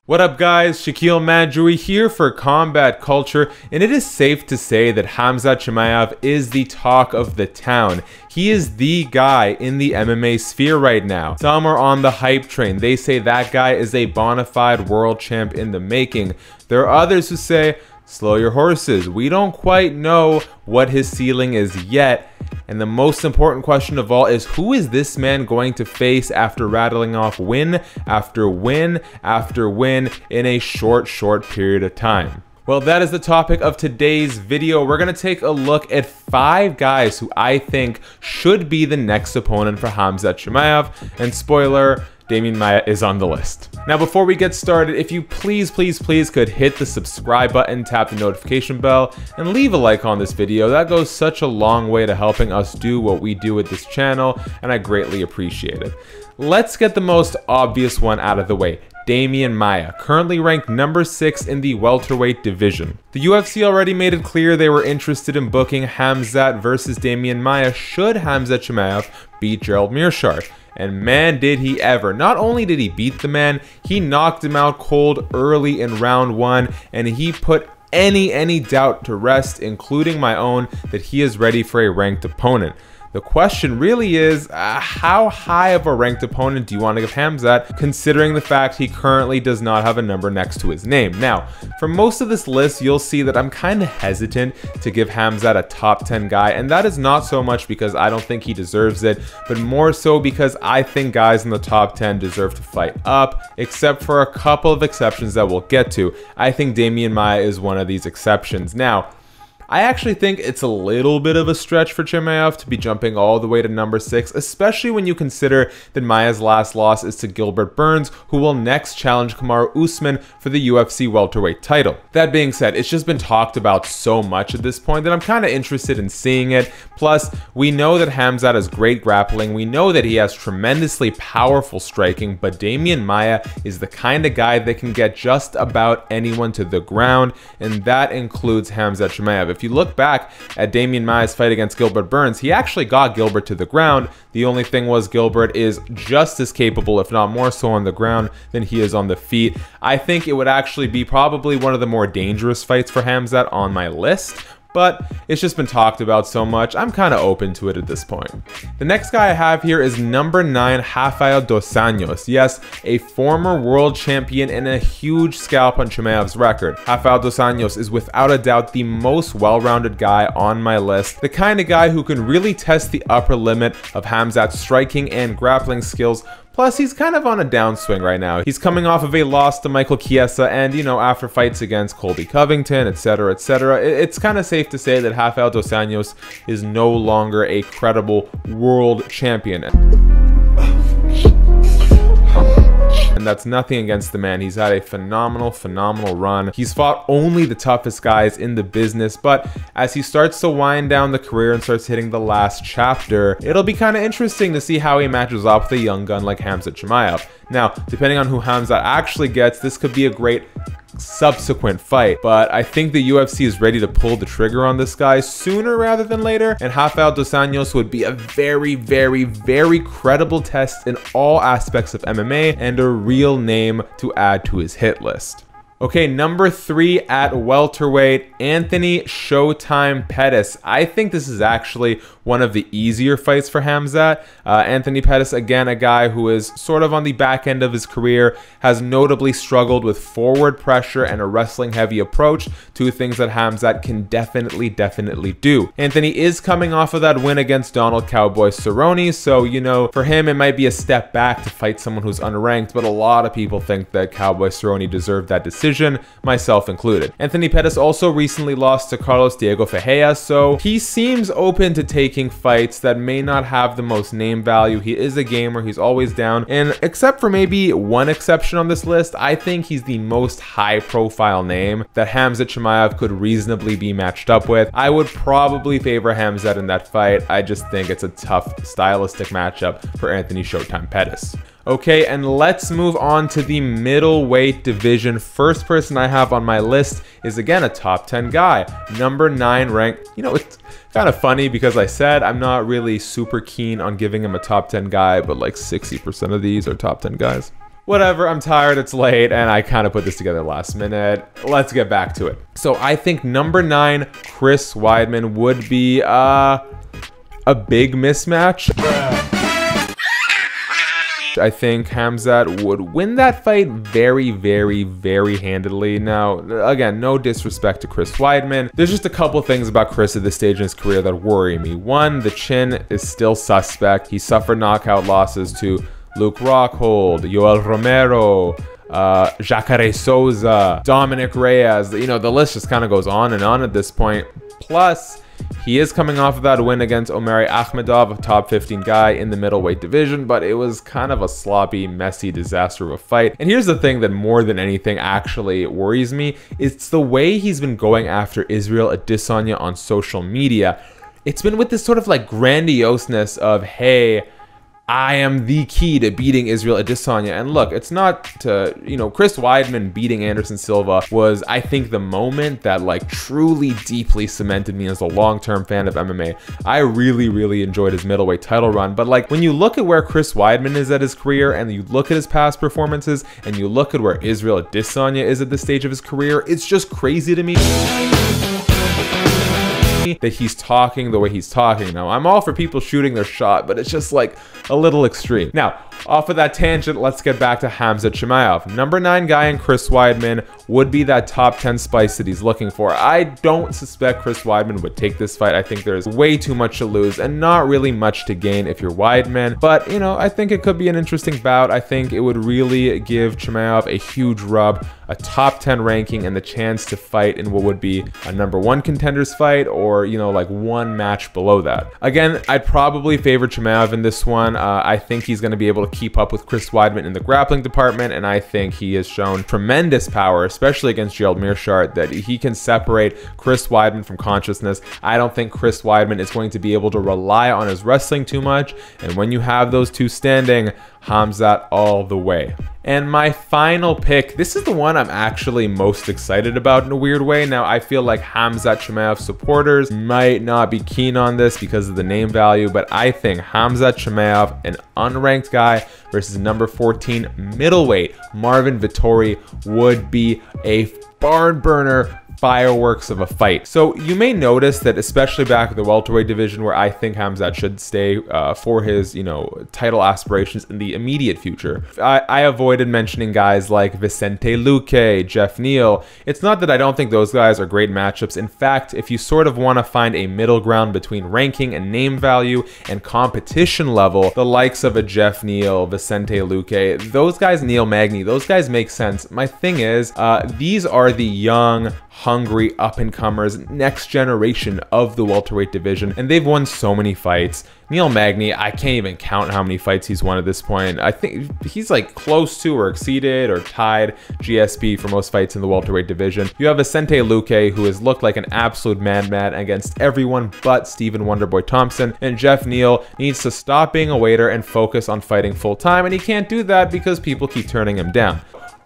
What up guys, Shakiel Majouri here for Combat Culture, and it is safe to say that Khamzat Chimaev is the talk of the town. He is the guy in the MMA sphere right now. Some are on the hype train. They say that guy is a bona fide world champ in the making. There are others who say, slow your horses. We don't quite know what his ceiling is yet. And the most important question of all is, who is this man going to face after rattling off win after win after win in a short period of time? Well, that is the topic of today's video. We're going to take a look at 5 guys who I think should be the next opponent for Khamzat Chimaev. And spoiler, Demian Maia is on the list. Now, before we get started, if you please could hit the subscribe button, tap the notification bell, and leave a like on this video. That goes such a long way to helping us do what we do with this channel, and I greatly appreciate it. Let's get the most obvious one out of the way. Demian Maia, currently ranked number 6 in the welterweight division. The UFC already made it clear they were interested in booking Khamzat versus Demian Maia should Khamzat Chimaev beat Gerald Meerschaert. And man, did he ever. Not only did he beat the man, he knocked him out cold early in round 1, and he put any doubt to rest, including my own, that he is ready for a ranked opponent. The question really is, how high of a ranked opponent do you want to give Khamzat, considering the fact he currently does not have a number next to his name? Now, for most of this list, you'll see that I'm kind of hesitant to give Khamzat a top 10 guy, and that is not so much because I don't think he deserves it, but more so because I think guys in the top 10 deserve to fight up, except for a couple of exceptions that we'll get to. I think Demian Maia is one of these exceptions. Now, I actually think it's a little bit of a stretch for Chimaev to be jumping all the way to number 6, especially when you consider that Maia's last loss is to Gilbert Burns, who will next challenge Kamaru Usman for the UFC welterweight title. That being said, it's just been talked about so much at this point that I'm kind of interested in seeing it. Plus, we know that Khamzat has great grappling, we know that he has tremendously powerful striking, but Demian Maia is the kind of guy that can get just about anyone to the ground, and that includes Khamzat Chimaev. If you look back at Demian Maia's fight against Gilbert Burns, he actually got Gilbert to the ground. The only thing was Gilbert is just as capable, if not more so, on the ground than he is on the feet. I think it would actually be probably one of the more dangerous fights for Khamzat on my list, but it's just been talked about so much, I'm kind of open to it at this point. The next guy I have here is number 9, Rafael dos Anjos. Yes, a former world champion and a huge scalp on Chimaev's record. Rafael dos Anjos is without a doubt the most well-rounded guy on my list, the kind of guy who can really test the upper limit of Khamzat's striking and grappling skills. Plus, he's kind of on a downswing right now. He's coming off of a loss to Michael Chiesa, and, you know, after fights against Colby Covington, etc., it's kind of safe to say that Rafael dos Anjos is no longer a credible world champion. And that's nothing against the man. He's had a phenomenal run. He's fought only the toughest guys in the business, but as he starts to wind down the career and starts hitting the last chapter, it'll be kind of interesting to see how he matches up with a young gun like Khamzat Chimaev. Now, depending on who Khamzat actually gets, this could be a great subsequent fight, but I think the UFC is ready to pull the trigger on this guy sooner rather than later, and Rafael dos Anjos would be a very credible test in all aspects of MMA and a real name to add to his hit list. Okay, number 3 at welterweight, Anthony Showtime Pettis. I think this is actually one of the easier fights for Khamzat. Anthony Pettis, again, a guy who is sort of on the back end of his career, has notably struggled with forward pressure and a wrestling-heavy approach, 2 things that Khamzat can definitely do. Anthony is coming off of that win against Donald Cowboy Cerrone, so, you know, for him, it might be a step back to fight someone who's unranked, but a lot of people think that Cowboy Cerrone deserved that decision, myself included. Anthony Pettis also recently lost to Carlos Diego Ferreira, so he seems open to taking fights that may not have the most name value. He is a gamer, he's always down, and except for maybe one exception on this list, I think he's the most high-profile name that Khamzat Chimaev could reasonably be matched up with. I would probably favor Khamzat in that fight. I just think it's a tough stylistic matchup for Anthony Showtime Pettis. Okay, and let's move on to the middleweight division. First person I have on my list is, again, a top 10 guy, number 9 ranked. You know, it's kind of funny because I said I'm not really super keen on giving him a top 10 guy, but like 60% of these are top 10 guys. whatever, I'm tired, it's late, and I kind of put this together last minute. Let's get back to it. So I think number 9, Chris Weidman, would be a big mismatch. I think Khamzat would win that fight very, very, very handedly. Now, again, no disrespect to Chris Weidman. There's just a couple things about Chris at this stage in his career that worry me. One, the chin is still suspect. He suffered knockout losses to Luke Rockhold, Yoel Romero, Jacare Souza, Dominic Reyes. You know, the list just kind of goes on and on at this point. Plus, he is coming off of that win against Omari Akhmedov, a top 15 guy in the middleweight division, but it was kind of a sloppy, messy disaster of a fight. And here's the thing that more than anything actually worries me. It's the way he's been going after Israel Adesanya on social media. It's been with this sort of like grandioseness of, hey, I am the key to beating Israel Adesanya. And look, it's not to, you know, Chris Weidman beating Anderson Silva was, I think, the moment that like truly deeply cemented me as a long-term fan of MMA. I really, really enjoyed his middleweight title run. But like when you look at where Chris Weidman is at his career and you look at his past performances and you look at where Israel Adesanya is at this stage of his career, it's just crazy to me that he's talking the way he's talking. Now, I'm all for people shooting their shot, but it's just like a little extreme. Now, off of that tangent, let's get back to Khamzat Chimaev. Number 9 guy in Chris Weidman would be that top 10 spice that he's looking for. I don't suspect Chris Weidman would take this fight. I think there's way too much to lose and not really much to gain if you're Weidman. But, you know, I think it could be an interesting bout. I think it would really give Chimaev a huge rub, a top 10 ranking, and the chance to fight in what would be a number 1 contenders fight, or, you know, like one match below that. Again, I'd probably favor Chimaev in this one. I think he's going to be able to keep up with Chris Weidman in the grappling department, and I think he has shown tremendous power, especially against Gerald Meerschaert, that he can separate Chris Weidman from consciousness. I don't think Chris Weidman is going to be able to rely on his wrestling too much, and when you have those two standing, Khamzat all the way. And my final pick, this is the one I'm actually most excited about in a weird way. Now, I feel like Khamzat Chimaev supporters might not be keen on this because of the name value, but I think Khamzat Chimaev, an unranked guy versus number 14 middleweight Marvin Vettori, would be a barn burner, fireworks of a fight. So you may notice that, especially back in the welterweight division, where I think Khamzat should stay for his, you know, title aspirations in the immediate future, I avoided mentioning guys like Vicente Luque, Jeff Neal. It's not that I don't think those guys are great matchups. In fact, if you sort of want to find a middle ground between ranking and name value and competition level, the likes of a Jeff Neal, Vicente Luque, those guys, Neil Magny, those guys make sense. My thing is, these are the young, hungry up-and-comers, next generation of the welterweight division, and they've won so many fights. Neil Magny, I can't even count how many fights he's won at this point. I think he's like close to or exceeded or tied GSP for most fights in the welterweight division. You have Vicente Luque, who has looked like an absolute madman against everyone but Stephen Wonderboy Thompson, and Jeff Neal needs to stop being a waiter and focus on fighting full-time, and he can't do that because people keep turning him down.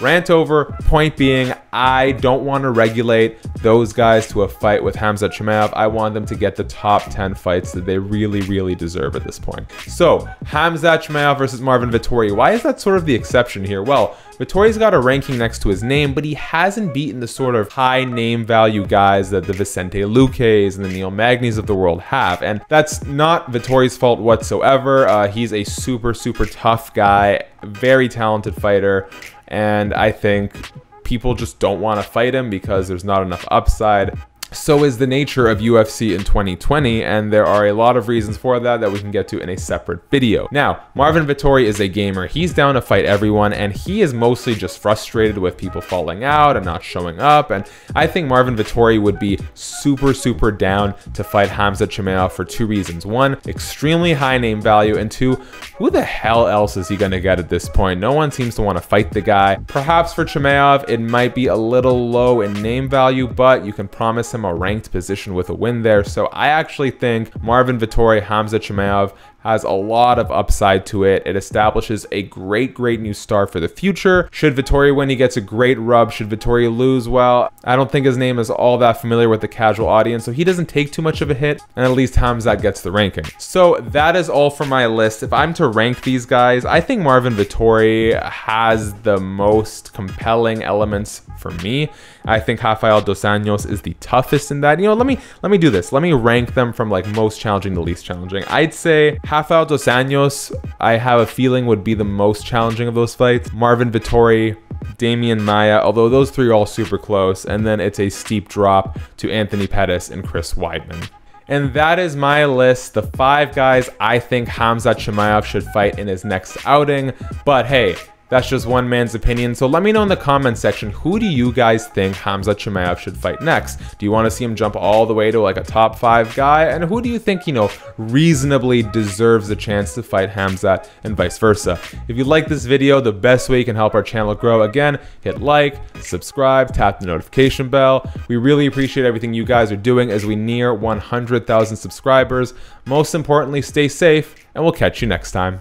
Rant over. Point being, I don't want to regulate those guys to a fight with Khamzat Chimaev. I want them to get the top 10 fights that they really, really deserve at this point. So, Khamzat Chimaev versus Marvin Vettori. Why is that sort of the exception here? Well, Vettori's got a ranking next to his name, but he hasn't beaten the sort of high name value guys that the Vicente Luques and the Neil Magnys of the world have. And that's not Vettori's fault whatsoever. He's a super, super tough guy, very talented fighter. And I think people just don't want to fight him because there's not enough upside. So is the nature of UFC in 2020, and there are a lot of reasons for that we can get to in a separate video. Now, Marvin Vettori is a gamer. He's down to fight everyone, and he is mostly just frustrated with people falling out and not showing up, and I think Marvin Vettori would be super, super down to fight Khamzat Chimaev for 2 reasons. 1, extremely high name value, and 2, who the hell else is he going to get at this point? No one seems to want to fight the guy. Perhaps for Chimaev, it might be a little low in name value, but you can promise him a ranked position with a win there. So I actually think Marvin Vettori, Khamzat Chimaev has a lot of upside to it. It establishes a great new star for the future. Should Vettori win, he gets a great rub. Should Vettori lose, well, I don't think his name is all that familiar with the casual audience, so he doesn't take too much of a hit, and at least Khamzat gets the ranking. So that is all for my list. If I'm to rank these guys, I think Marvin Vettori has the most compelling elements for me. I think Rafael dos Anjos is the toughest in that. You know, let me do this. Let me rank them from like most challenging to least challenging. I'd say Rafael dos Anjos, I have a feeling, would be the most challenging of those fights. Marvin Vettori, Damian Maia, although those three are all super close, and then it's a steep drop to Anthony Pettis and Chris Weidman. And that is my list, the 5 guys I think Khamzat Chimaev should fight in his next outing. But hey, that's just one man's opinion, so let me know in the comment section, who do you guys think Khamzat Chimaev should fight next? Do you want to see him jump all the way to like a top 5 guy? And who do you think, you know, reasonably deserves a chance to fight Khamzat, and vice versa? If you like this video, the best way you can help our channel grow, again, hit like, subscribe, tap the notification bell. We really appreciate everything you guys are doing as we near 100,000 subscribers. Most importantly, stay safe, and we'll catch you next time.